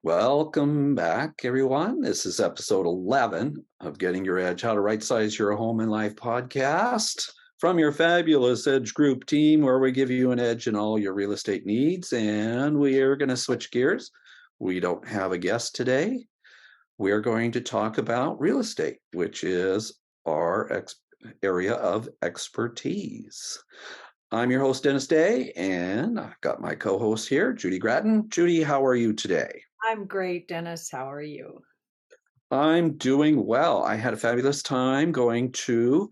Welcome back, everyone. This is episode 11 of Getting Your Edge, How to Right Size Your Home and Life podcast from your fabulous Edge Group team, where we give you an edge in all your real estate needs. And we are going to switch gears. We don't have a guest today. We are going to talk about real estate, which is our area of expertise. I'm your host, Dennis Day, and I've got my co-host here, Judy Gratton. Judy, how are you today? I'm great, Dennis. How are you? I'm doing well. I had a fabulous time going to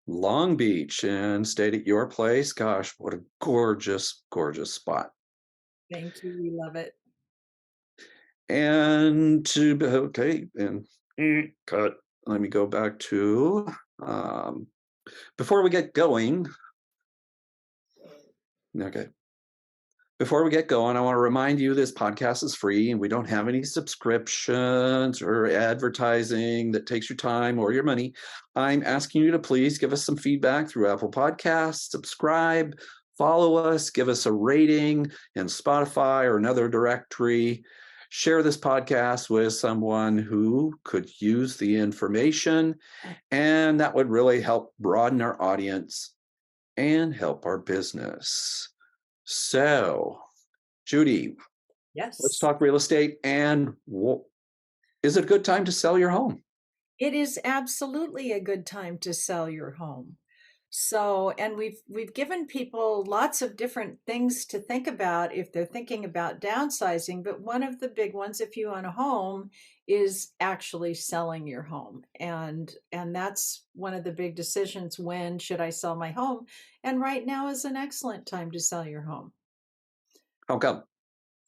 Long Beach and stayed at your place. Gosh, what a gorgeous, gorgeous spot. Thank you. We love it. And cut. Let me go back to before we get going. Okay. Before we get going, I want to remind you this podcast is free and we don't have any subscriptions or advertising that takes your time or your money. I'm asking you to please give us some feedback through Apple Podcasts, subscribe, follow us, give us a rating in Spotify or another directory. Share this podcast with someone who could use the information, and that would really help broaden our audience and help our business. So, Judy, let's Yes. talk real estate. And is it a good time to sell your home? It is absolutely a good time to sell your home. So, and we've given people lots of different things to think about if they're thinking about downsizing, but one of the big ones if you own a home is actually selling your home. And that's one of the big decisions. When should I sell my home? And right now is an excellent time to sell your home. How come?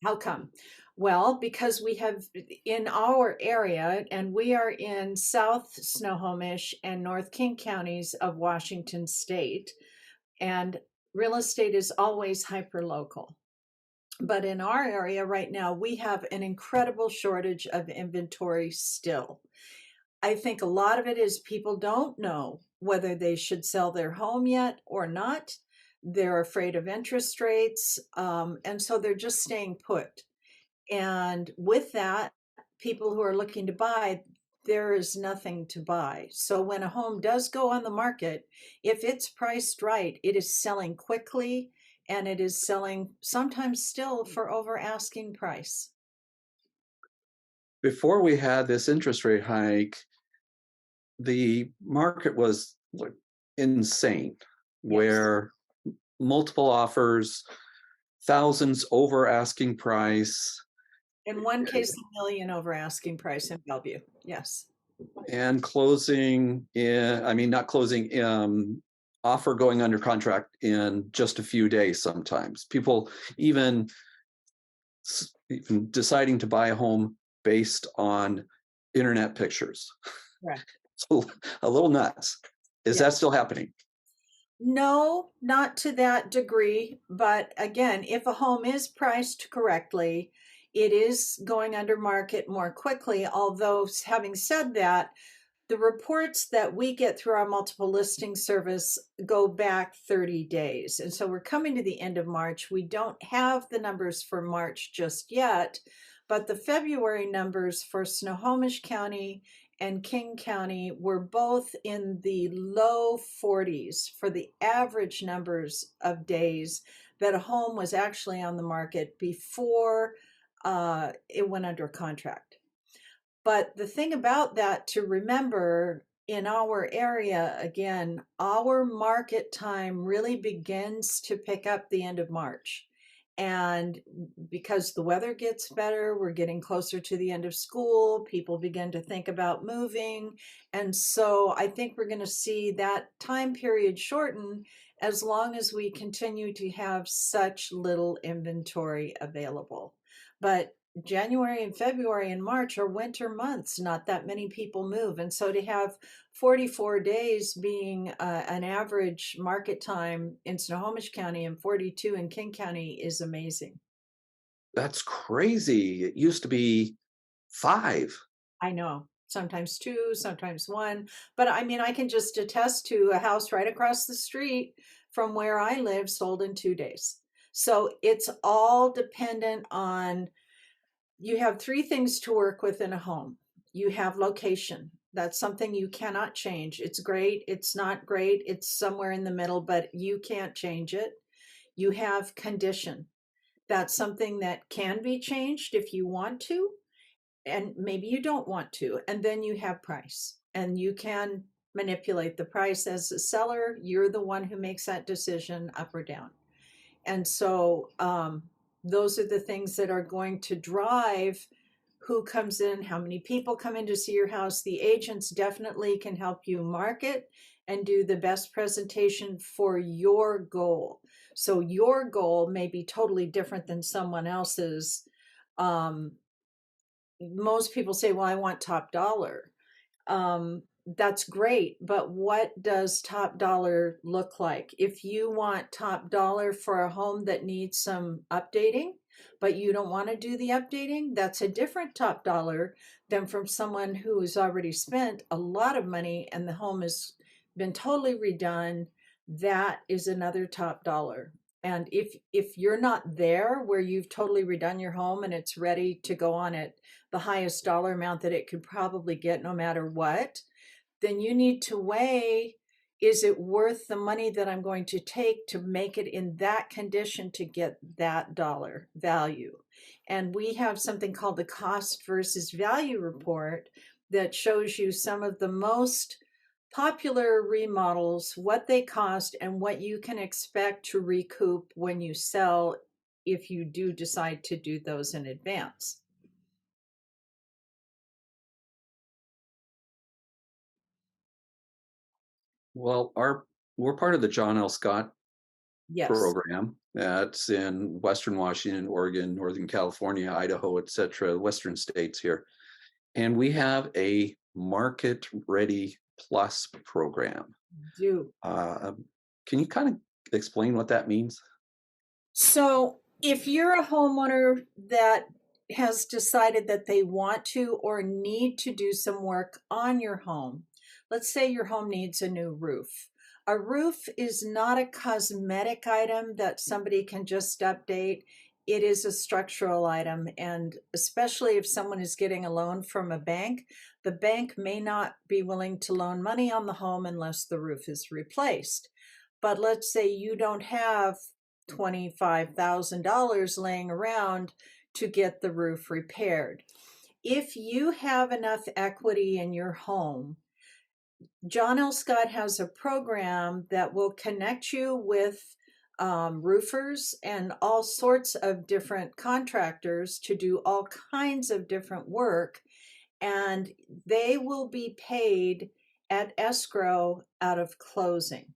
How come? Well, because we have in our area, and we are in South Snohomish and North King counties of Washington State, and real estate is always hyper local. But in our area right now, we have an incredible shortage of inventory still. I think a lot of it is people don't know whether they should sell their home yet or not. They're afraid of interest rates, and so they're just staying put. And with that, people who are looking to buy, there is nothing to buy. So when a home does go on the market, if it's priced right, it is selling quickly, and it is selling sometimes still for over asking price. Before we had this interest rate hike, the market was insane, Yes. where multiple offers, thousands over asking price, In one case, a million over asking price in Bellevue. Yes. and closing in, I mean, not closing, offer going under contract in just a few days sometimes. People even deciding to buy a home based on internet pictures. Correct. So a little nuts. Is Yeah. that still happening? No, not to that degree. But again, if a home is priced correctly, it is going under market more quickly. Although, having said that, the reports that we get through our multiple listing service go back 30 days. And so we're coming to the end of March. We don't have the numbers for March just yet, but the February numbers for Snohomish County and King County were both in the low 40s for the average numbers of days that a home was actually on the market before it went under contract. But the thing about that to remember in our area, again, our market time really begins to pick up the end of March. And because the weather gets better, we're getting closer to the end of school, people begin to think about moving. And so I think we're going to see that time period shorten as long as we continue to have such little inventory available. But January and February and March are winter months. Not that many people move. And so to have 44 days being an average market time in Snohomish County and 42 in King County is amazing. That's crazy. It used to be 5. I know. Sometimes 2, sometimes 1. But I mean, I can just attest to a house right across the street from where I live sold in 2 days. So it's all dependent on You have three things to work with in a home. You have location. That's something you cannot change. It's great, it's not great, it's somewhere in the middle, but you can't change it. You have condition. That's something that can be changed if you want to, and maybe you don't want to. And then you have price, and you can manipulate the price as a seller. You're the one who makes that decision up or down. And so those are the things that are going to drive who comes in, how many people come in to see your house. The agents definitely can help you market and do the best presentation for your goal. So your goal may be totally different than someone else's. Um, Most people say, well, I want top dollar. That's great, but what does top dollar look like? If you want top dollar for a home that needs some updating, but you don't want to do the updating, that's a different top dollar than from someone who has already spent a lot of money and the home has been totally redone. That is another top dollar. And if you're not there where you've totally redone your home and it's ready to go on at the highest dollar amount that it could probably get no matter what, then you need to weigh, is it worth the money that I'm going to take to make it in that condition to get that dollar value? And we have something called the cost versus value report that shows you some of the most popular remodels, what they cost, and what you can expect to recoup when you sell if you do decide to do those in advance. Well, we're part of the John L. Scott Yes, program that's in Western Washington, Oregon, Northern California, Idaho, etc., Western states here. And we have a Market Ready Plus program. do. Can you kind of explain what that means? So, if you're a homeowner that has decided that they want to or need to do some work on your home, let's say your home needs a new roof. A roof is not a cosmetic item that somebody can just update. It is a structural item. And especially if someone is getting a loan from a bank, the bank may not be willing to loan money on the home unless the roof is replaced. But let's say you don't have $25,000 laying around to get the roof repaired. If you have enough equity in your home, John L. Scott has a program that will connect you with roofers and all sorts of different contractors to do all kinds of different work, and they will be paid at escrow out of closing.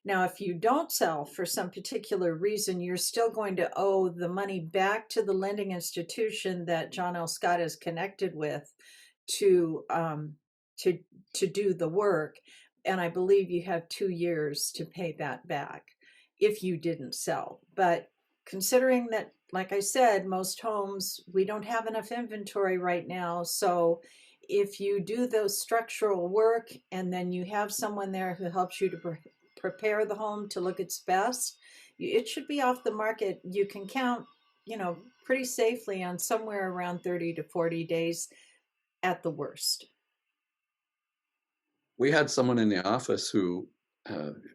Now, if you don't sell for some particular reason, you're still going to owe the money back to the lending institution that John L. Scott is connected with to to to do the work. And I believe you have 2 years to pay that back if you didn't sell. But considering that, like I said, most homes, we don't have enough inventory right now. So if you do those structural work and then you have someone there who helps you to prepare the home to look its best, it should be off the market. You can count, pretty safely on somewhere around 30 to 40 days at the worst. We had someone in the office who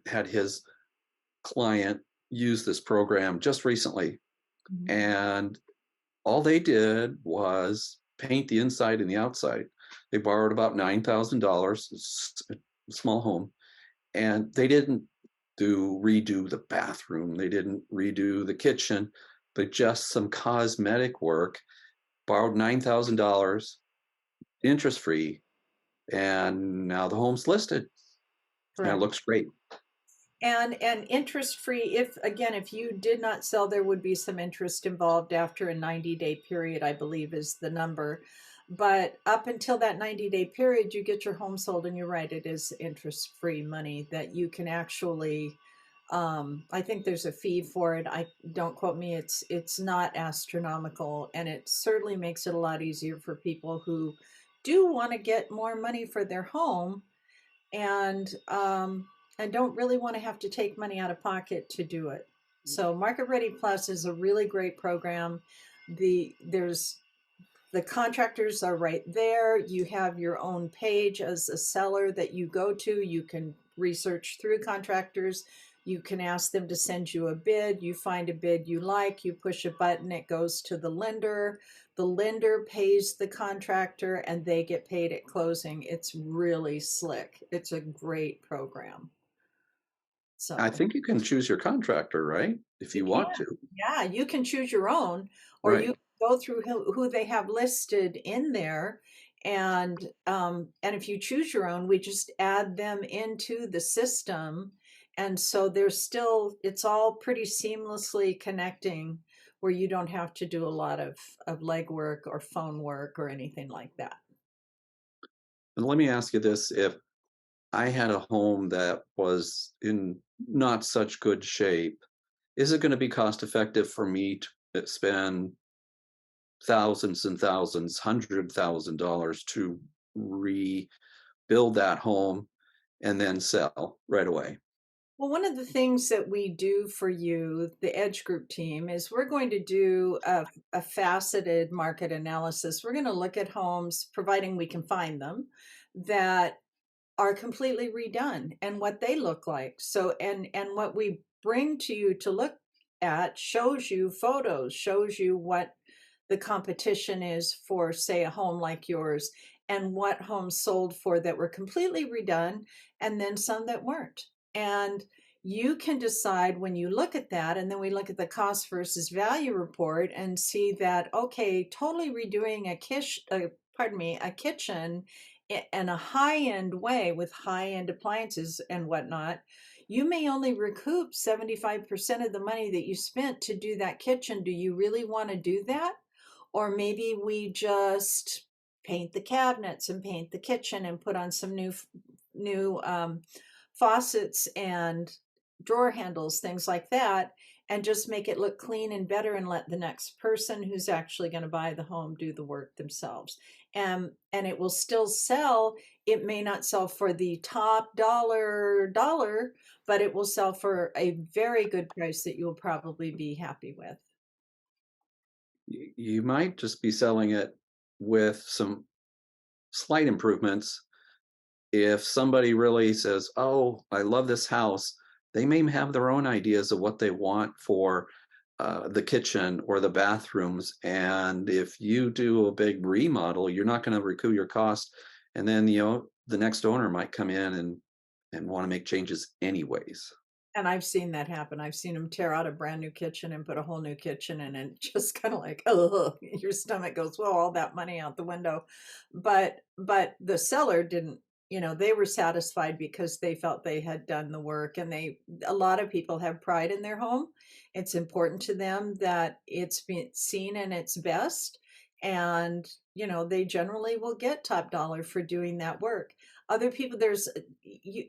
had his client use this program just recently, Mhm. and all they did was paint the inside and the outside. They borrowed about $9,000, a small home, and they didn't redo the bathroom. They didn't redo the kitchen, but just some cosmetic work. Borrowed $9,000, interest free, and now the home's listed and it Correct. looks great. And interest free, if you did not sell, there would be some interest involved after a 90-day period, I believe is the number. But up until that 90-day period, you get your home sold, and you're right, it is interest free money that you can actually, I think there's a fee for it. I don't quote me, it's not astronomical, and it certainly makes it a lot easier for people who do want to get more money for their home, and don't really want to have to take money out of pocket to do it. So Market Ready Plus is a really great program. There's the contractors are right there. You have your own page as a seller that you go to. You can research through contractors. You can ask them to send you a bid. You find a bid you like, you push a button, it goes to the lender. The lender pays the contractor and they get paid at closing. It's really slick. It's a great program. I So think you can choose your contractor, right? If you you can, want to. yeah, you can choose your own, or Right. you go through who they have listed in there. And if you choose your own, we just add them into the system. And so there's still, it's all pretty seamlessly connecting where you don't have to do a lot of legwork or phone work or anything like that. And let me ask you this, if I had a home that was in not such good shape, is it going to be cost effective for me to spend thousands and thousands, $100,000 to rebuild that home and then sell right away? Well, one of the things that we do for you, the Edge Group team, is we're going to do a faceted market analysis. We're going to look at homes, providing we can find them, that are completely redone and what they look like. So, and what we bring to you to look at shows you photos, shows you what the competition is for, say, a home like yours, and what homes sold for that were completely redone, and then some that weren't. And you can decide when you look at that, and then we look at the cost versus value report and see that, okay, totally redoing a kitchen in a high-end way with high-end appliances and whatnot, you may only recoup 75% of the money that you spent to do that kitchen. Do you really want to do that? Or maybe we just paint the cabinets and paint the kitchen and put on some new faucets and drawer handles, things like that, and just make it look clean and better and let the next person who's actually going to buy the home do the work themselves. And it will still sell. It may not sell for the top dollar, but it will sell for a very good price that you'll probably be happy with. You might just be selling it with some slight improvements. If somebody really says, "Oh, I love this house," they may have their own ideas of what they want for the kitchen or the bathrooms. And if you do a big remodel, you're not going to recoup your cost. And then the next owner might come in and want to make changes anyways. And I've seen that happen. I've seen them tear out a brand new kitchen and put a whole new kitchen in, and just kind of like, oh, your stomach goes, well, all that money out the window. But the seller didn't, they were satisfied because they felt they had done the work. And a lot of people have pride in their home. It's important to them that it's been seen in its best. And, they generally will get top dollar for doing that work. Other people,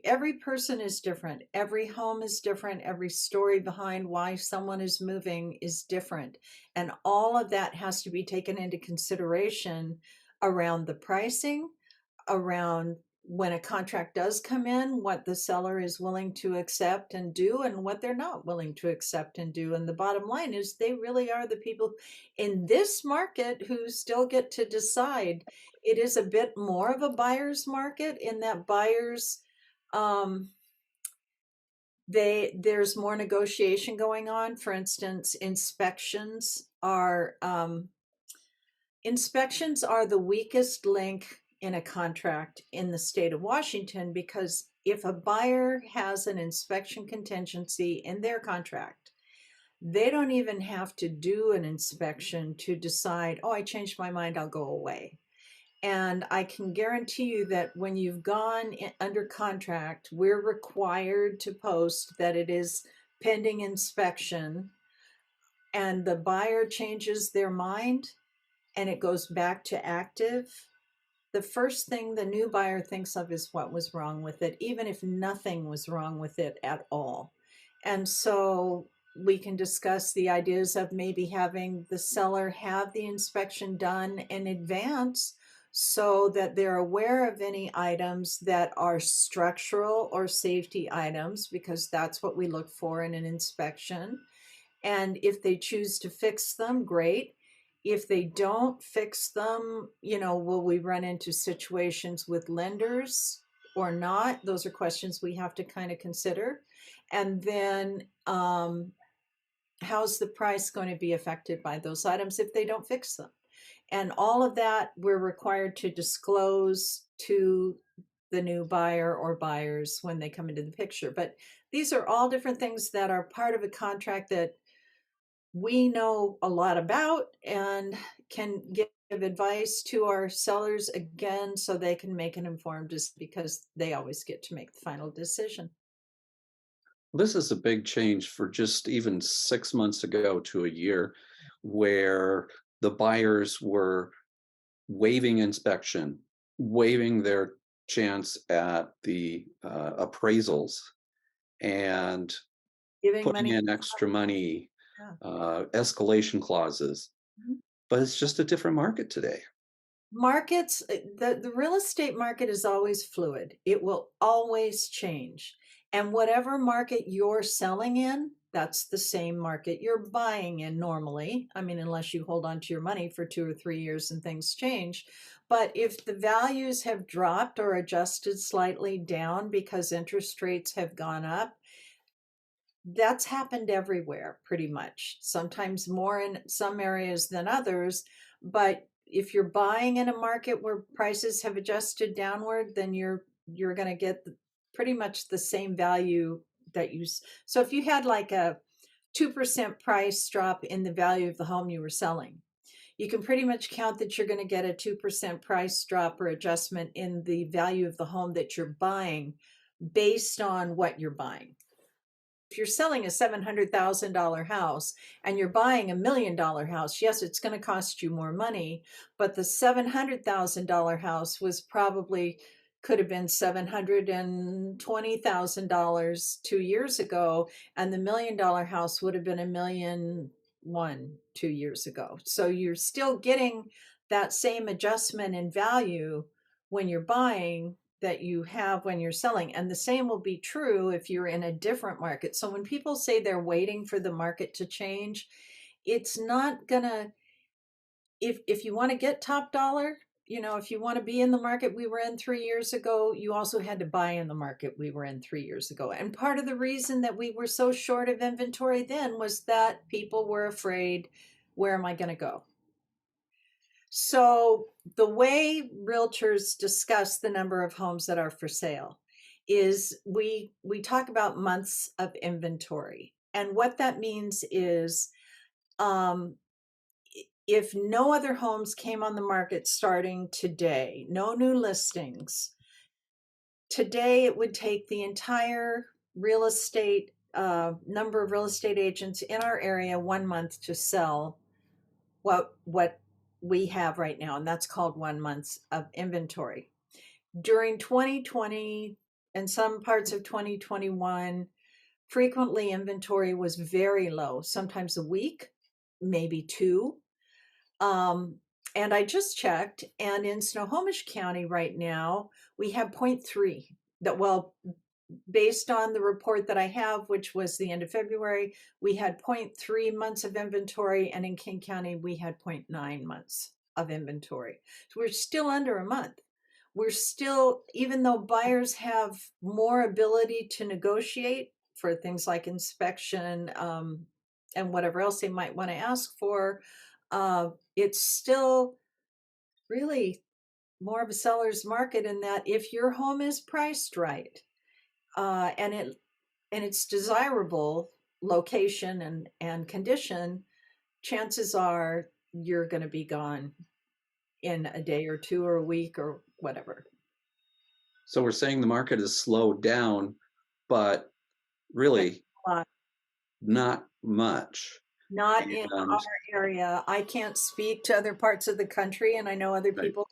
every person is different, every home is different, every story behind why someone is moving is different, and all of that has to be taken into consideration around the pricing, around when a contract does come in, what the seller is willing to accept and do, and what they're not willing to accept and do. And the bottom line is they really are the people in this market who still get to decide. It is a bit more of a buyer's market in that buyers, um, there's more negotiation going on. For instance, inspections are the weakest link in a contract in the state of Washington, because if a buyer has an inspection contingency in their contract, they don't even have to do an inspection to decide, oh, I changed my mind, I'll go away. And I can guarantee you that when you've gone under contract, we're required to post that it is pending inspection, and the buyer changes their mind and it goes back to active. The first thing the new buyer thinks of is what was wrong with it, even if nothing was wrong with it at all. And so we can discuss the ideas of maybe having the seller have the inspection done in advance so that they're aware of any items that are structural or safety items, because that's what we look for in an inspection. And if they choose to fix them, great. If they don't fix them, will we run into situations with lenders or not? Those are questions we have to kind of consider. And then, how's the price going to be affected by those items if they don't fix them? And all of that we're required to disclose to the new buyer or buyers when they come into the picture. But these are all different things that are part of a contract that we know a lot about and can give advice to our sellers again so they can make an informed decision, because they always get to make the final decision. This is a big change for just even 6 months ago to a year, where the buyers were waiving inspection, waiving their chance at the appraisals, and Giving putting money. in extra money, Yeah. escalation clauses. Mhm. But it's just a different market today. Markets, the real estate market is always fluid. It will always change. And whatever market you're selling in, that's the same market you're buying in normally. I mean, unless you hold on to your money for 2 or 3 years and things change. But if the values have dropped or adjusted slightly down because interest rates have gone up, that's happened everywhere pretty much. Sometimes more in some areas than others, but if you're buying in a market where prices have adjusted downward, then you're going to get pretty much the same value that so if you had like a 2% price drop in the value of the home you were selling, you can pretty much count that you're going to get a 2% price drop or adjustment in the value of the home that you're buying based on what you're buying. If you're selling a $700,000 house and you're buying $1 million house, yes, it's going to cost you more money, but the $700,000 house could have been $720,000 2 years ago, and the $1 million house would have been $1,100,000 2 years ago. So you're still getting that same adjustment in value when you're buying that you have when you're selling. And the same will be true if you're in a different market. So when people say they're waiting for the market to change, it's not gonna, if you want to get top dollar, if you want to be in the market we were in 3 years ago, you also had to buy in the market we were in 3 years ago. And part of the reason that we were so short of inventory then was that people were afraid, where am I going to go? So the way realtors discuss the number of homes that are for sale is we talk about months of inventory. And what that means is, um, if no other homes came on the market starting today, no new listings, today it would take the entire real estate number of real estate agents in our area 1 month to sell what we have right now, and that's called 1 month of inventory. During 2020 and some parts of 2021, frequently inventory was very low, sometimes a week, maybe two. And I just checked, and in Snohomish County right now, we have 0.3. That, well, based on the report that I have, which was the end of February, we had 0.3 months of inventory, and in King County, we had 0.9 months of inventory. So we're still under a month. We're still, even though buyers have more ability to negotiate for things like inspection, and whatever else they might want to ask for, it's still really more of a seller's market, in that if your home is priced right, and it's desirable location and condition, chances are you're going to be gone in a day or two or a week or whatever. So we're saying the market has slowed down, but really Uh, not much. Not in And our area. I can't speak to other parts of the country, and I know other right. people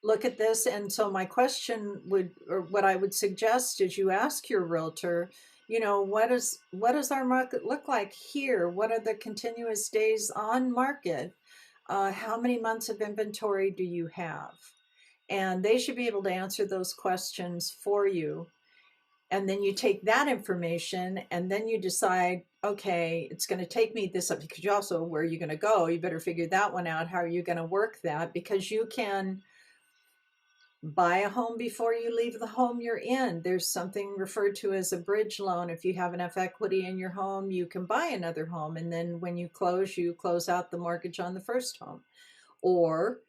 look at this. And so my question would, or what I would suggest, is you ask your realtor, what does our market look like here? What are the continuous days on market? How many months of inventory do you have? And they should be able to answer those questions for you. And then you take that information and then you decide, okay, it's going to take me this up, because you also, where are you going to go? You better figure that one out. How are you going to work that? Because you can buy a home before you leave the home you're in. There's something referred to as a bridge loan. If you have enough equity in your home, you can buy another home. And then when you close out the mortgage on the first home. Or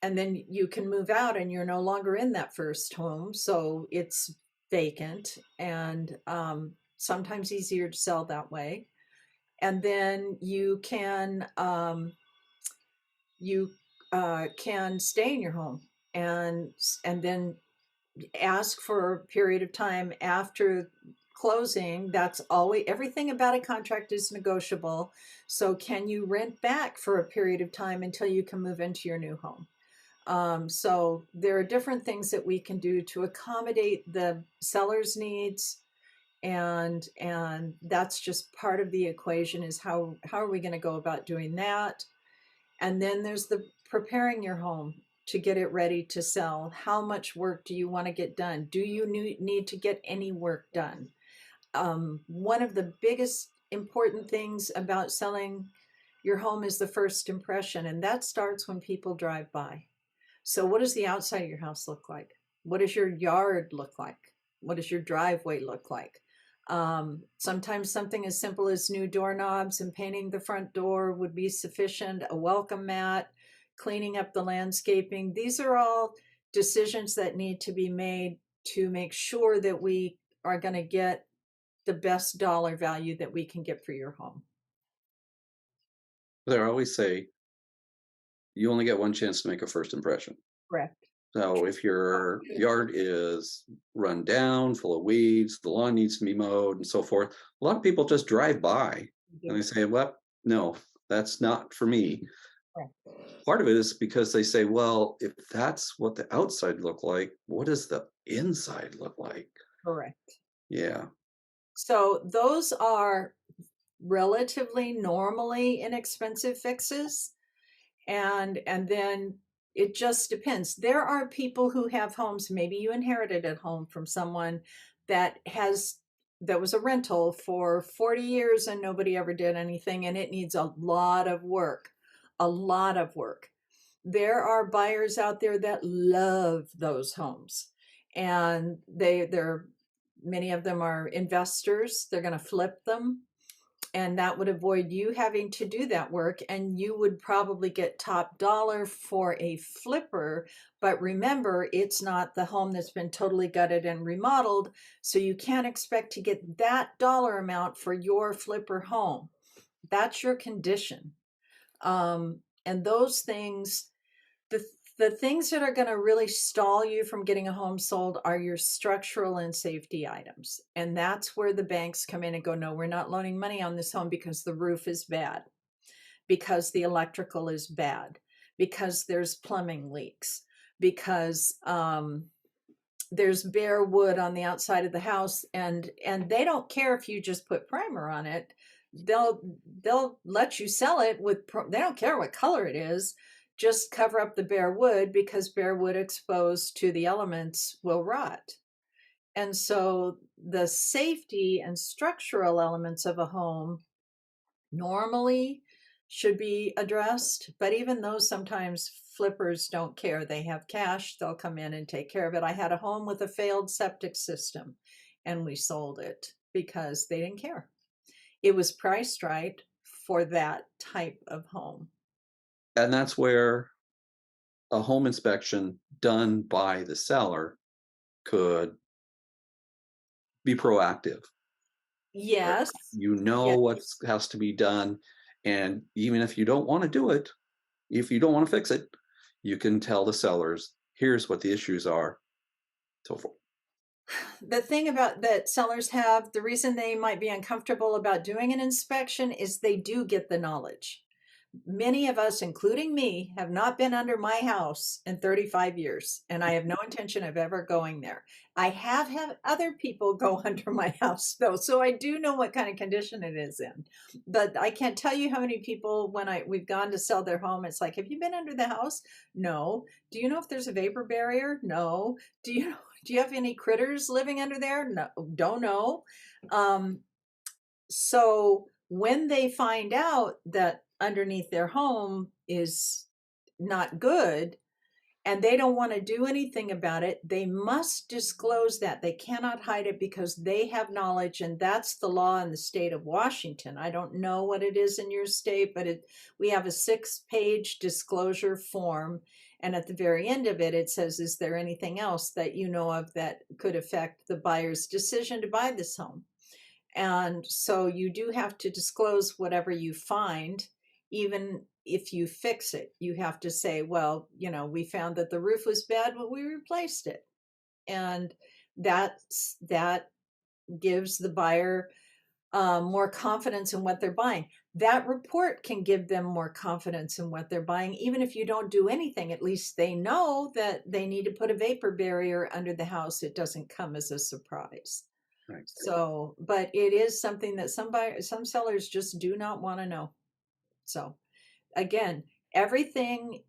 and then you can move out and you're no longer in that first home. So it's vacant, and sometimes easier to sell that way. And then you can stay in your home, and then ask for a period of time after closing. That's always, everything about a contract is negotiable. So can you rent back for a period of time until you can move into your new home? So there are different things that we can do to accommodate the seller's needs, and that's just part of the equation, is how are we going to go about doing that? And then there's the preparing your home to get it ready to sell. How much work do you want to get done? Do you need to get any work done? One of the biggest important things about selling your home is the first impression, and that starts when people drive by. So what does the outside of your house look like? What does your yard look like? What does your driveway look like? Sometimes something as simple as new doorknobs and painting the front door would be sufficient. A welcome mat, cleaning up the landscaping. These are all decisions that need to be made to make sure that we are going to get the best dollar value that we can get for your home. They always say you only get one chance to make a first impression. Correct. So if your yard is run down, full of weeds, the lawn needs to be mowed and so forth, a lot of people just drive by and they say, well, no, that's not for me. Correct. Part of it is because they say, well, if that's what the outside look like, what does the inside look like? Correct. Yeah. So those are relatively normally inexpensive fixes. And then it just depends. There are people who have homes, maybe you inherited a home from someone that was a rental for 40 years and nobody ever did anything, and it needs a lot of work. A lot of work. There are buyers out there that love those homes, and they're many of them are investors. They're going to flip them, and that would avoid you having to do that work, and you would probably get top dollar for a flipper. But remember, it's not the home that's been totally gutted and remodeled, so you can't expect to get that dollar amount for your flipper home. That's your condition. And those things, the things that are going to really stall you from getting a home sold are your structural and safety items. And that's where the banks come in and go, no, we're not loaning money on this home because the roof is bad, because the electrical is bad, because there's plumbing leaks, because there's bare wood on the outside of the house, and they don't care if you just put primer on it. They'll let you sell it with, they don't care what color it is. Just cover up the bare wood, because bare wood exposed to the elements will rot. And so the safety and structural elements of a home normally should be addressed, but even those, sometimes flippers don't care. They have cash, they'll come in and take care of it. I had a home with a failed septic system, and we sold it because they didn't care. It was priced right for that type of home. And that's where a home inspection done by the seller could be proactive. Yes. You know Yes. what has to be done. And even if you don't want to do it, if you don't want to fix it, you can tell the sellers, here's what the issues are, so forth. The thing about that sellers have, the reason they might be uncomfortable about doing an inspection is they do get the knowledge. Many of us, including me, have not been under my house in 35 years, and I have no intention of ever going there. I have had other people go under my house, though, so I do know what kind of condition it is in. But I can't tell you how many people, when we've gone to sell their home, it's like, have you been under the house? No. Do you know if there's a vapor barrier? No. Do you know? Do you have any critters living under there? No, don't know. Um, so when they find out that underneath their home is not good, and they don't want to do anything about it, they must disclose that. They cannot hide it because they have knowledge, and that's the law in the state of Washington. I don't know what it is in your state, but we have a 6-page disclosure form, and at the very end of it, it says, is there anything else that you know of that could affect the buyer's decision to buy this home? And so you do have to disclose whatever you find, even if you fix it. You have to say, well, we found that the roof was bad, but we replaced it. And that gives the buyer more confidence in what they're buying. That report can give them more confidence in what they're buying. Even if you don't do anything, at least they know that they need to put a vapor barrier under the house. It doesn't come as a surprise. Right. So, but it is something that some sellers just do not want to know. So, again, everything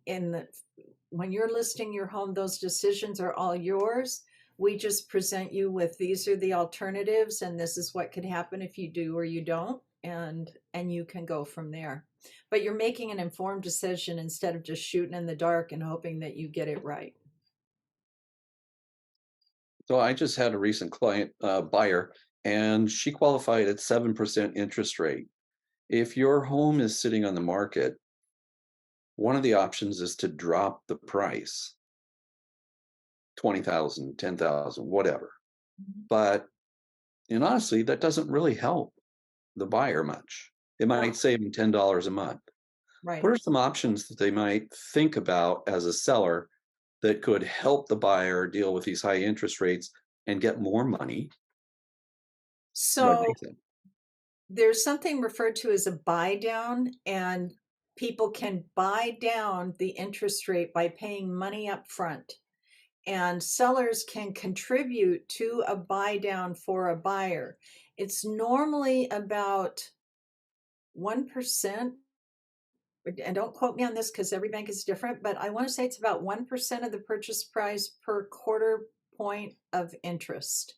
when you're listing your home, those decisions are all yours. We just present you with, these are the alternatives, and this is what could happen if you do or you don't, and you can go from there. But you're making an informed decision instead of just shooting in the dark and hoping that you get it right. So I just had a recent client buyer, and she qualified at 7% interest rate. If your home is sitting on the market, one of the options is to drop the price, 20,000, 10,000, whatever. Mhm. But and honestly, that doesn't really help the buyer much. It No, might save them $10 a month. right. What are some options that they might think about as a seller that could help the buyer deal with these high interest rates and get more money? What do So you think? there's something referred to as a buy down, and people can buy down the interest rate by paying money up front. And sellers can contribute to a buy down for a buyer. It's normally about 1%. And don't quote me on this because every bank is different, but I want to say it's about 1% of the purchase price per quarter point of interest.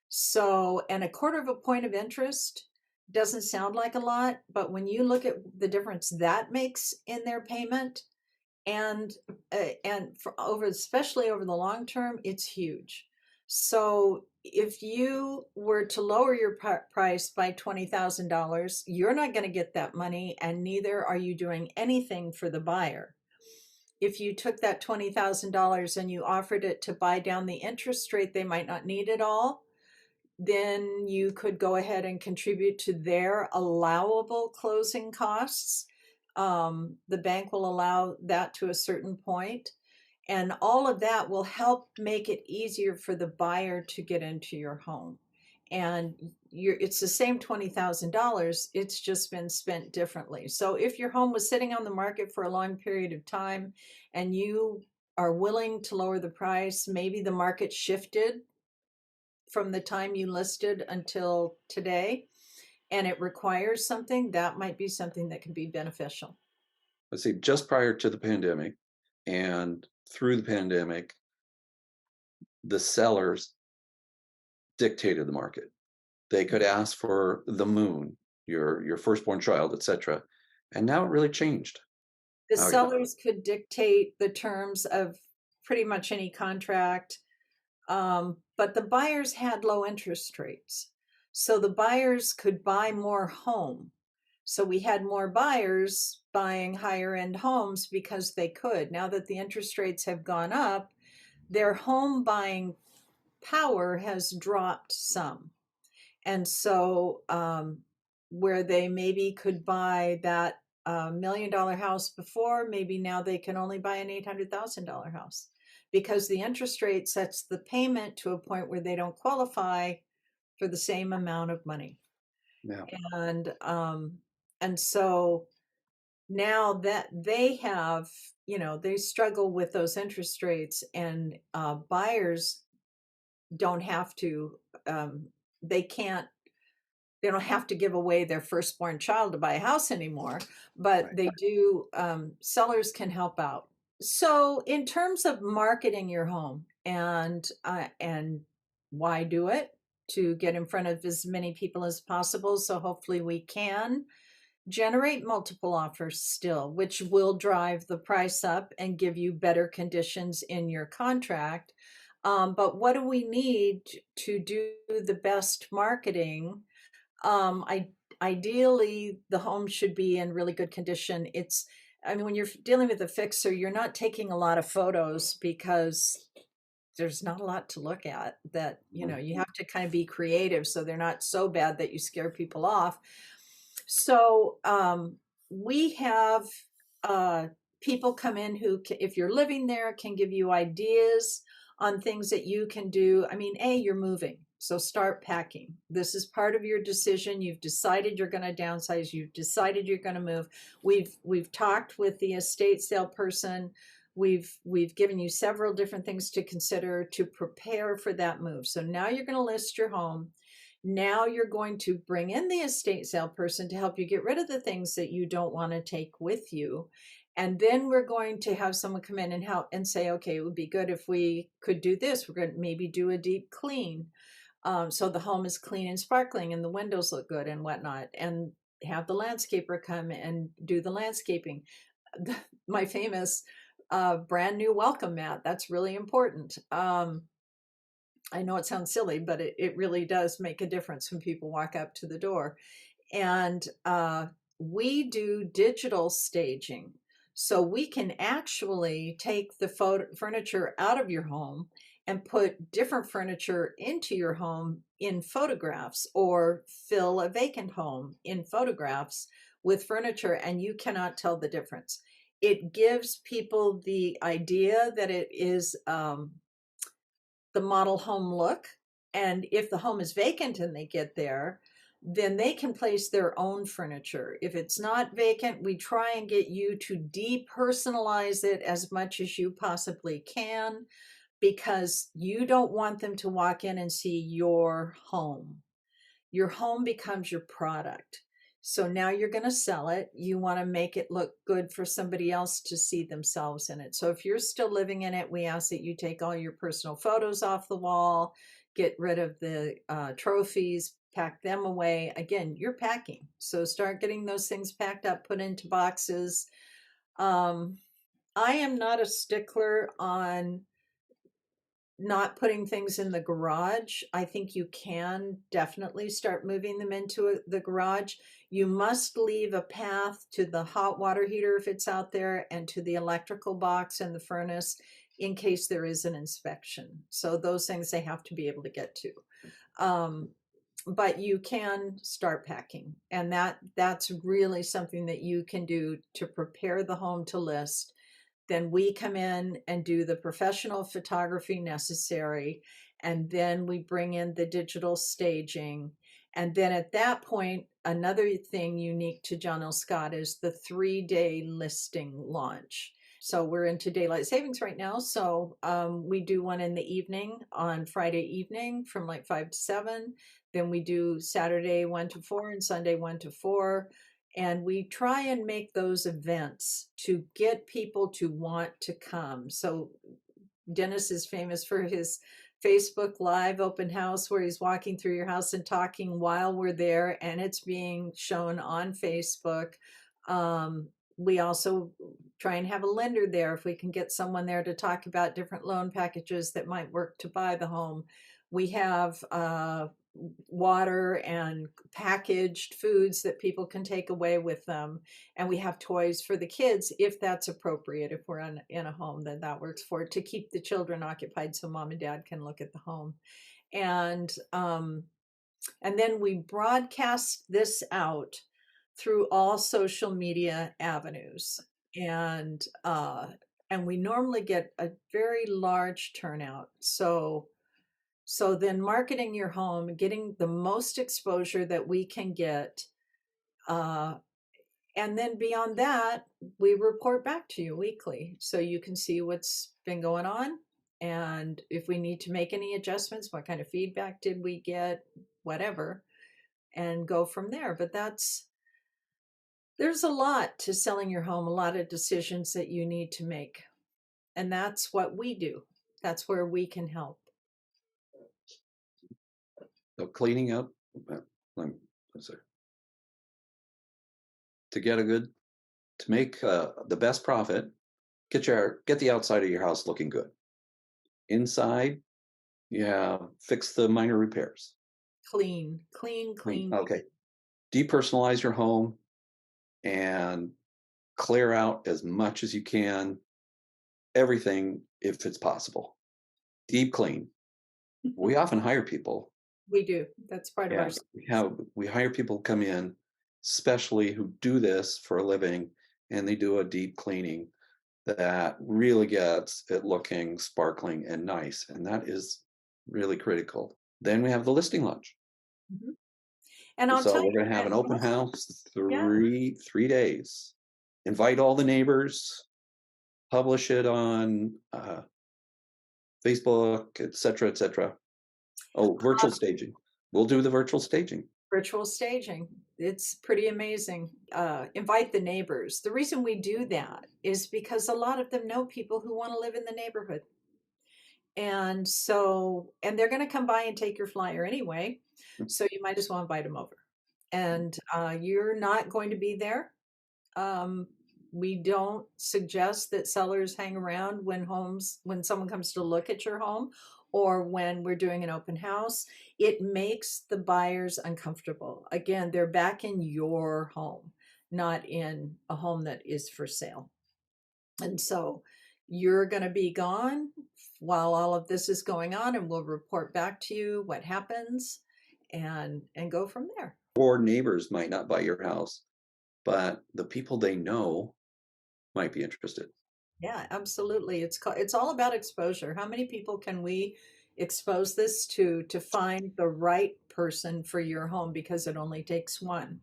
So, and a quarter of a point of interest doesn't sound like a lot, but when you look at the difference that makes in their payment, and especially over the long term, it's huge. So if you were to lower your price by $20,000, you're not going to get that money, and neither are you doing anything for the buyer. If you took that $20,000 and you offered it to buy down the interest rate, they might not need it all. Then you could go ahead and contribute to their allowable closing costs. The bank will allow that to a certain point, and all of that will help make it easier for the buyer to get into your home. And it's the same $20,000, it's just been spent differently. So if your home was sitting on the market for a long period of time and you are willing to lower the price, maybe the market shifted from the time you listed until today, and it requires something, that might be something that can be beneficial. Let's see, just prior to the pandemic and through the pandemic, the sellers dictated the market. They could ask for the moon, your firstborn child, etc. And now it really changed. The Now, sellers could dictate the terms of pretty much any contract, but the buyers had low interest rates. So the buyers could buy more home. So we had more buyers buying higher end homes because they could. Now that the interest rates have gone up, their home buying power has dropped some. And so, where they maybe could buy that $1 million house before, maybe now they can only buy an $800,000 house because the interest rate sets the payment to a point where they don't qualify for the same amount of money. yeah. And so now that they have, they struggle with those interest rates, and buyers don't have to, they can't, they don't have to give away their firstborn child to buy a house anymore, but Right. they do, sellers can help out. So in terms of marketing your home, And why do it? To get in front of as many people as possible. So hopefully we can generate multiple offers still, which will drive the price up and give you better conditions in your contract. But what do we need to do the best marketing? I Ideally the home should be in really good condition. I mean, when you're dealing with a fixer, you're not taking a lot of photos because there's not a lot to look at. That, you have to kind of be creative so they're not so bad that you scare people off. So we have uh, people come in who, if you're living there, can give you ideas on things that you can do. I mean, you're moving, so start packing. This is part of your decision. You've decided you're going to downsize. You've decided you're going to move. We've talked with the estate sale person. We've given you several different things to consider to prepare for that move. So now you're going to list your home. Now you're going to bring in the estate sale person to help you get rid of the things that you don't want to take with you. And then we're going to have someone come in and help and say, okay, it would be good if we could do this. We're going to maybe do a deep clean. So the home is clean and sparkling and the windows look good and whatnot. And have the landscaper come and do the landscaping. My famous brand new welcome mat. That's really important. I know it sounds silly, but it really does make a difference when people walk up to the door. And we do digital staging. So we can actually take the furniture out of your home and put different furniture into your home in photographs, or fill a vacant home in photographs with furniture, and you cannot tell the difference. It gives people the idea that it is the model home look. And if the home is vacant and they get there, then they can place their own furniture. If it's not vacant, we try and get you to depersonalize it as much as you possibly can, because you don't want them to walk in and see your home. Your home becomes your product. So now you're going to sell it. You want to make it look good for somebody else to see themselves in it. So if you're still living in it, we ask that you take all your personal photos off the wall, get rid of the trophies, pack them away. Again, you're packing. So start getting those things packed up, put into boxes. I am not a stickler on not putting things in the garage. I think you can definitely start moving them into the garage. You must leave a path to the hot water heater if it's out there, and to the electrical box and the furnace in case there is an inspection. So those things they have to be able to get to. But you can start packing, and that's really something that you can do to prepare the home to list. Then we come in and do the professional photography necessary. And then we bring in the digital staging. And then at that point, another thing unique to John L. Scott is the 3-day listing launch. So we're into daylight savings right now. So we do one in the evening on Friday evening from like 5 to 7. Then we do Saturday 1 to 4 and Sunday 1 to 4. And we try and make those events to get people to want to come. So Dennis is famous for his Facebook Live open house, where he's walking through your house and talking while we're there, and it's being shown on Facebook. We also try and have a lender there if we can get someone there to talk about different loan packages that might work to buy the home. We have water and packaged foods that people can take away with them, and we have toys for the kids if that's appropriate. If we're in a home, then that works for it, to keep the children occupied so mom and dad can look at the home. And then we broadcast this out through all social media avenues, and we normally get a very large turnout. So then marketing your home, getting the most exposure that we can get. And then beyond that, we report back to you weekly. So you can see what's been going on. And if we need to make any adjustments, what kind of feedback did we get, whatever, and go from there. But there's a lot to selling your home, a lot of decisions that you need to make. And that's what we do. That's where we can help. So cleaning up, let me- sorry. To get a good, to make the best profit, get the outside of your house looking good. Inside, yeah, fix the minor repairs. Clean, clean, clean, Okay. Depersonalize your home and clear out as much as you can, everything if it's possible. Deep clean. We often hire people. We do. That's part of our Yeah, we hire people to come in, especially who do this for a living, and they do a deep cleaning that really gets it looking sparkling and nice, and that is really critical. Then we have the listing launch. Mhm. And I'll So tell we're you going to have that an open most, house yeah, 3 days. Invite all the neighbors, publish it on Facebook, et cetera, et cetera. Oh, virtual staging. We'll do the virtual staging. virtual staging. It's pretty amazing. Invite the neighbors. The reason we do that is because a lot of them know people who want to live in the neighborhood. And so, and they're going to come by and take your flyer anyway. So you might as well invite them over. And you're not going to be there. Um, we don't suggest that sellers hang around when someone comes to look at your home or when we're doing an open house. It makes the buyers uncomfortable. Again, they're back in your home, not in a home that is for sale. And so you're going to be gone while all of this is going on, and we'll report back to you what happens and go from there. Or neighbors might not buy your house, but the people they know might be interested. Yeah, absolutely. It's all about exposure. How many people can we expose this to find the right person for your home, because it only takes one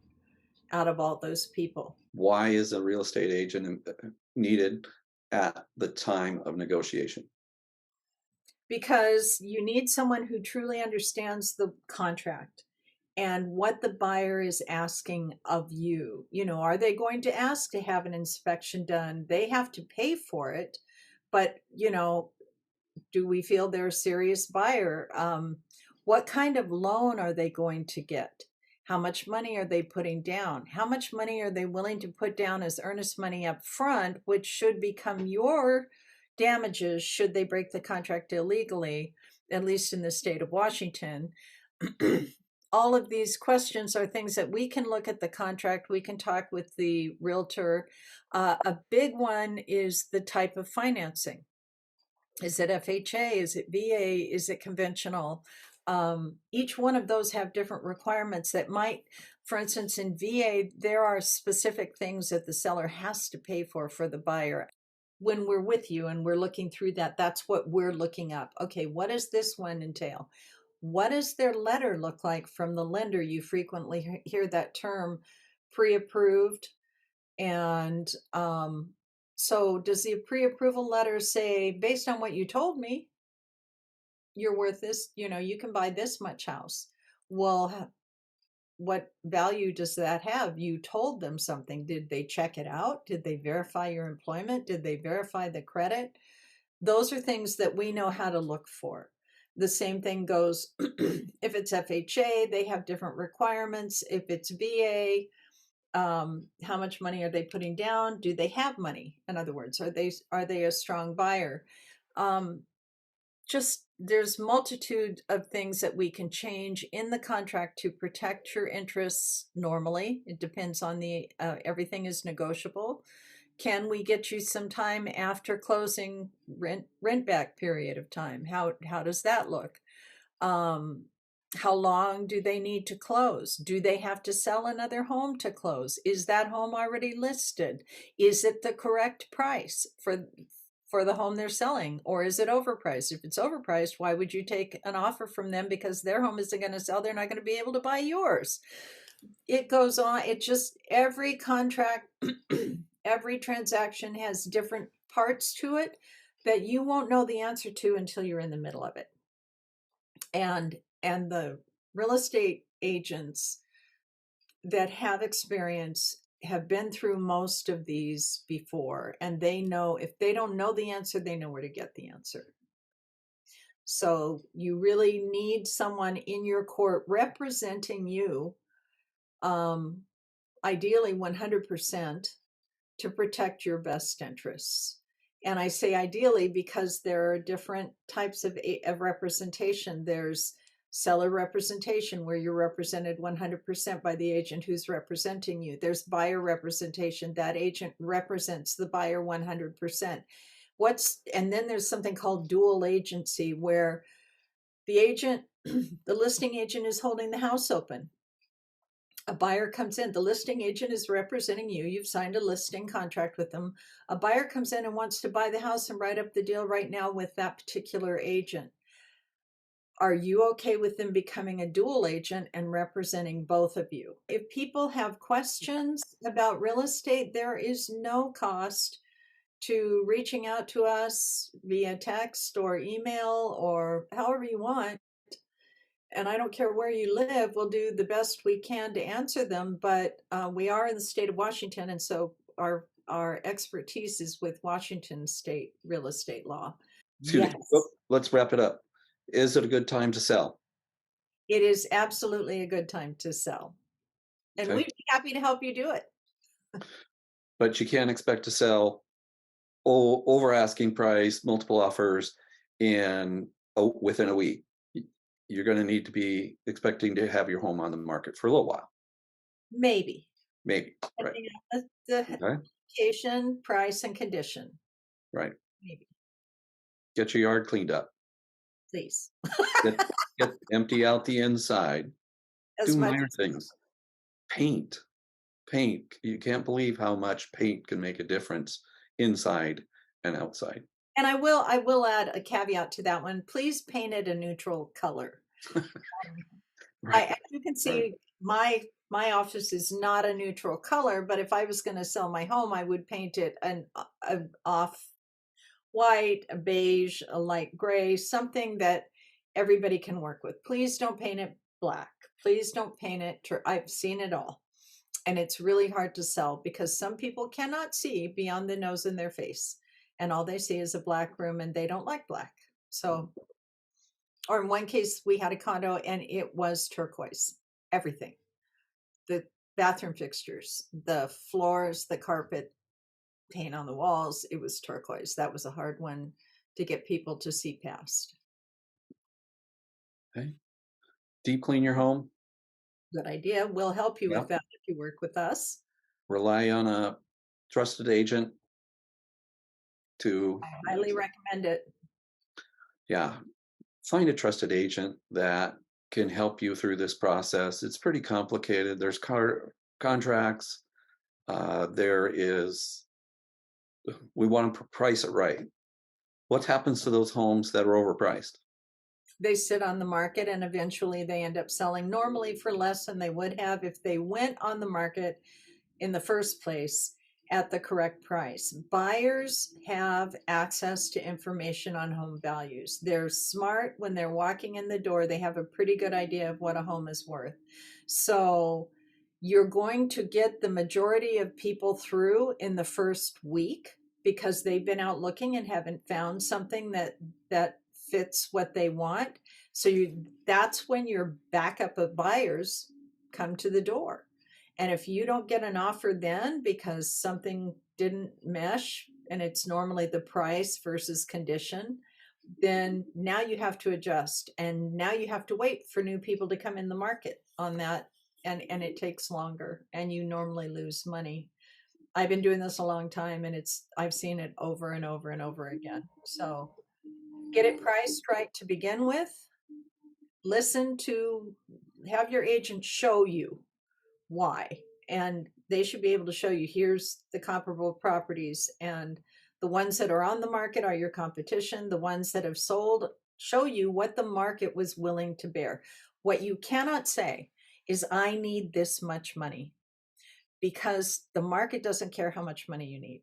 out of all those people. Why is a real estate agent needed at the time of negotiation? Because you need someone who truly understands the contract and what the buyer is asking of you. You know, are they going to ask to have an inspection done? They have to pay for it, but do we feel they're a serious buyer? What kind of loan are they going to get? How much money are they putting down? How much money are they willing to put down as earnest money up front, which should become your damages should they break the contract illegally, at least in the state of Washington? All of these questions are things that we can look at the contract. We can talk with the realtor. A big one is the type of financing. Is it FHA? Is it VA? Is it conventional? Each one of those have different requirements that might, for instance, in VA, there are specific things that the seller has to pay for the buyer. When we're with you and we're looking through that, that's what we're looking up. Okay, what does this one entail? What does their letter look like from the lender? You frequently hear that term, pre-approved. And so does the pre-approval letter say, based on what you told me, you're worth this, you can buy this much house? Well, what value does that have? You told them something. Did they check it out? Did they verify your employment? Did they verify the credit? Those are things that we know how to look for. The same thing goes if it's FHA, they have different requirements. If it's VA, how much money are they putting down? Do they have money? In other words, are they a strong buyer? Just there's multitude of things that we can change in the contract to protect your interests. Normally it depends on the everything is negotiable. Can we get you some time after closing, rent back period of time? How does that look? um how long do they need to close? Do they have to sell another home to close? Is that home already listed? Is it the correct price for the home they're selling, or is it overpriced? If it's overpriced, why would you take an offer from them? Because their home isn't going to sell, they're not going to be able to buy yours. It goes on. It just, every contract, every transaction has different parts to it that you won't know the answer to until you're in the middle of it. And the real estate agents that have experience have been through most of these before, and they know if they don't know the answer, they know where to get the answer. So you really need someone in your court representing you, um, ideally 100%, to protect your best interests. And I say ideally because there are different types of representation. There's seller representation where you're represented 100% by the agent who's representing you. There's buyer representation. That agent represents the buyer 100%. And then there's something called dual agency where the agent, the listing agent is holding the house open. A buyer comes in, the listing agent is representing you. You've signed a listing contract with them. A buyer comes in and wants to buy the house and write up the deal right now with that particular agent. Are you okay with them becoming a dual agent and representing both of you? If people have questions about real estate, there is no cost to reaching out to us via text or email or however you want. And I don't care where you live, we'll do the best we can to answer them. But we are in the state of Washington, and so our expertise is with Washington state real estate law. Judy, Yes, let's wrap it up. Is it a good time to sell? it is absolutely a good time to sell, and Okay. we'd be happy to help you do it. But you can't expect to sell over asking price, multiple offers within a week. You're going to need to be expecting to have your home on the market for a little while. Maybe, Maybe. Right. depending on the Okay. location, price, and condition. Right. Maybe, Get your yard cleaned up. please, Get empty out the inside. as Do much minor as things. Paint. You can't believe how much paint can make a difference inside and outside. And I will add a caveat to that one. Please paint it a neutral color. Right. As you can Right. see, my office is not a neutral color, but if I was going to sell my home, I would paint it an off white, a beige, a light gray, something that everybody can work with. Please don't paint it black. Please don't paint it. I've seen it all. And it's really hard to sell because some people cannot see beyond the nose in their face. And all they see is a black room and they don't like black. So, or in one case, we had a condo and it was turquoise, everything, the bathroom fixtures, the floors, the carpet, paint on the walls. It was turquoise. That was a hard one to get people to see past. Okay. Deep clean your home. Good idea. We'll help you with Yep. that if you work with us. Rely on a trusted agent to, I highly recommend it. yeah, find a trusted agent that can help you through this process. It's pretty complicated. There's contracts. We want to price it right. What happens to those homes that are overpriced? They sit on the market and eventually they end up selling normally for less than they would have if they went on the market in the first place at the correct price. Buyers have access to information on home values. They're smart when they're walking in the door. They have a pretty good idea of what a home is worth. So you're going to get the majority of people through in the first week because they've been out looking and haven't found something that fits what they want. So that's when your backup of buyers come to the door. And if you don't get an offer then because something didn't mesh and it's normally the price versus condition, then now you have to adjust and now you have to wait for new people to come in the market on that. And it takes longer and you normally lose money. I've been doing this a long time and I've seen it over and over and over again. So get it priced right to begin with. Have your agent show you why. And they should be able to show you here's the comparable properties, and the ones that are on the market are your competition. The ones that have sold show you what the market was willing to bear. What you cannot say is, I need this much money, because the market doesn't care how much money you need.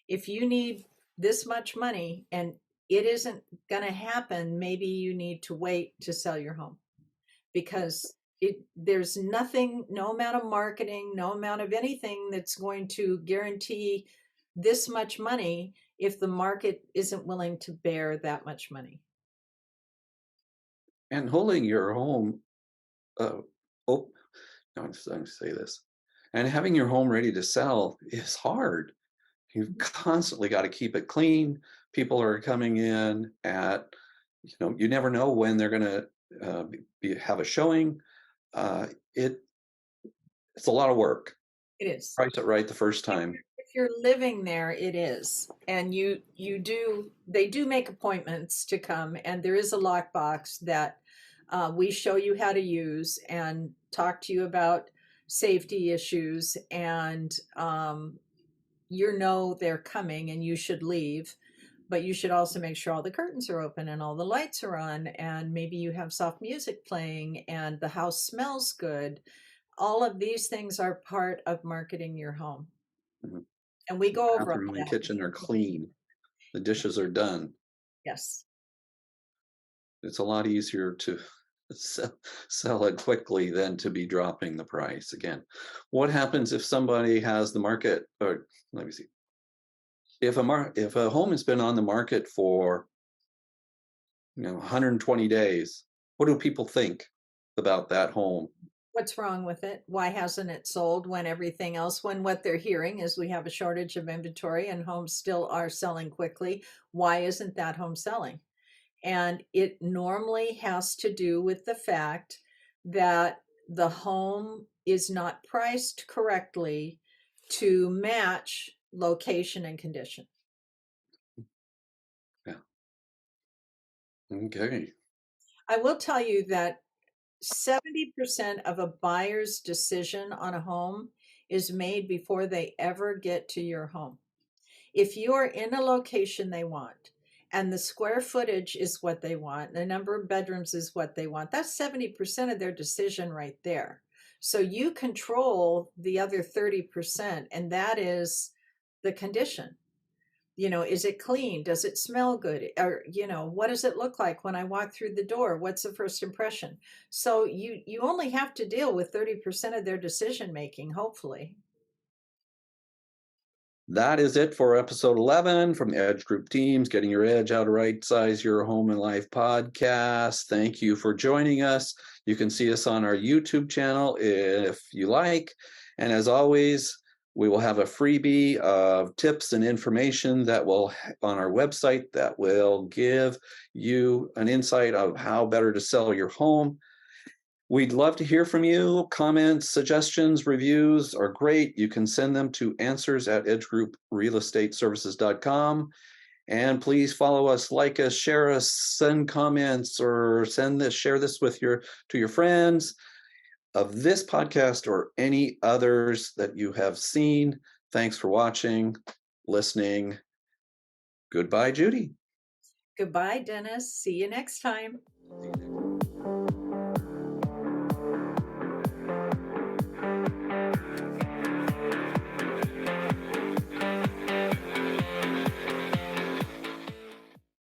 If you need this much money and it isn't going to happen, maybe you need to wait to sell your home, because there's nothing, no amount of marketing, no amount of anything that's going to guarantee this much money if the market isn't willing to bear that much money. And holding your home, uh, oh, no, I'm just going to say this, and having your home ready to sell is hard. You've constantly got to keep it clean. People are coming in at, you never know when they're going to have a showing. Uh, it it's a lot of work. It is. Price it right the first time. If you're living there, it is. And they do make appointments to come, and there is a lockbox that we show you how to use and talk to you about safety issues, and they're coming and you should leave. But you should also make sure all the curtains are open and all the lights are on, and maybe you have soft music playing and the house smells good. All of these things are part of marketing your home. Mhm. And we The go over all bathroom and that. kitchen are clean. The dishes are done. Yes. It's a lot easier to sell it quickly than to be dropping the price again. What happens if somebody has the market, or let me see, if a home has been on the market for 120 days, what do people think about that home? What's wrong with it? Why hasn't it sold when what they're hearing is we have a shortage of inventory and homes still are selling quickly? Why isn't that home selling? And it normally has to do with the fact that the home is not priced correctly to match location and condition. Yeah. Okay. I will tell you that 70% of a buyer's decision on a home is made before they ever get to your home. If you are in a location they want and the square footage is what they want, the number of bedrooms is what they want, that's 70% of their decision right there. So you control the other 30%, and that is the condition. Is it clean? Does it smell good? Or, what does it look like when I walk through the door? What's the first impression? So you only have to deal with 30% of their decision making, hopefully. That is it for episode 11 from the Edge Group Teams, Getting Your Edge, How to Right Size Your Home and Life podcast. Thank you for joining us. You can see us on our YouTube channel if you like. And as always, we will have a freebie of tips and information that will on our website that will give you an insight of how better to sell your home. We'd love to hear from you. Comments, suggestions, reviews are great. You can send them to answers@edgegrouprealestateservices.com. And please follow us, like us, share us, send comments, or share this with to your friends of this podcast or any others that you have seen. Thanks for watching, listening. Goodbye, Judy. Goodbye, Dennis. See you next time. See you next time.